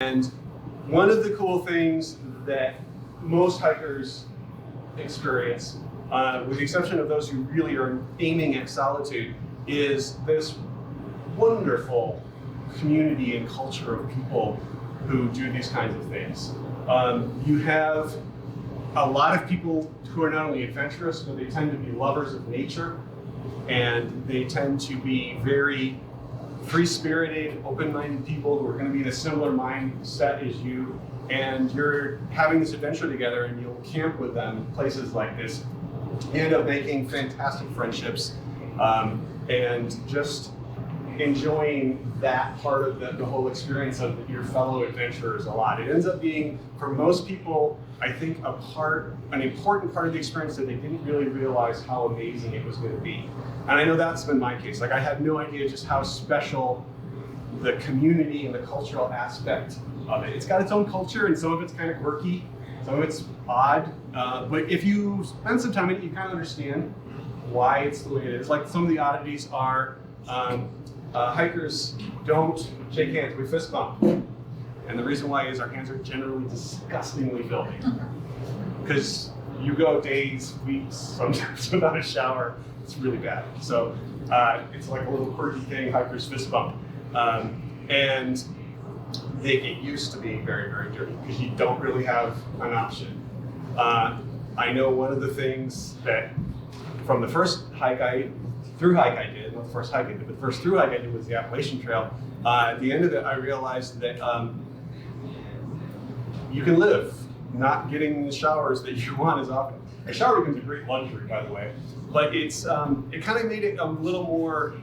And one of the cool things that most hikers experience, with the exception of those who really are aiming at solitude, is this wonderful community and culture of people who do these kinds of things. You have a lot of people who are not only adventurous, but they tend to be lovers of nature, and they tend to be very free-spirited, open-minded people who are going to be in a similar mindset as you, and you're having this adventure together, and you'll camp with them in places like this. You end up making fantastic friendships, and just enjoying that part of the whole experience of your fellow adventurers a lot. It ends up being, for most people, I think an important part of the experience that they didn't really realize how amazing it was going to be. And I know that's been my case. Like, I had no idea just how special the community and the cultural aspect of it. It's got its own culture, and some of it's kind of quirky, some of it's odd. But if you spend some time in it, you kind of understand why it's the way it is. Like, some of the oddities are, hikers don't shake hands, we fist bump. And the reason why is our hands are generally disgustingly filthy. Because you go days, weeks, sometimes without a shower. It's really bad. So it's like a little quirky thing, hikers fist bump. And they get used to being very, very dirty because you don't really have an option. I know one of the things that from the first thru-hike I did, not the first hike I did, but the first thru-hike I did was the Appalachian Trail. At the end of it, I realized that you can live not getting the showers that you want as often. A shower becomes a great luxury, by the way, but it kind of made it a little more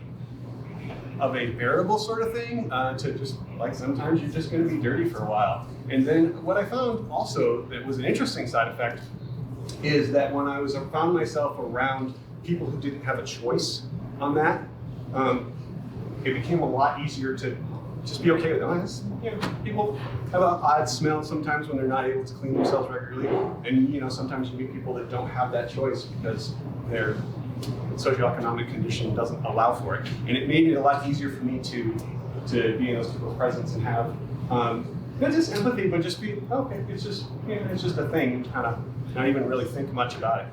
of a bearable sort of thing, to just, like, sometimes you're just going to be dirty for a while. And then what I found also that was an interesting side effect is that when I found myself around people who didn't have a choice on that, it became a lot easier to just be okay with it. You know, people have an odd smell sometimes when they're not able to clean themselves regularly, and sometimes you meet people that don't have that choice because their socioeconomic condition doesn't allow for it. And it made it a lot easier for me to be in those people's presence and have not just empathy, but just be okay. It's just a thing, kind of not even really think much about it.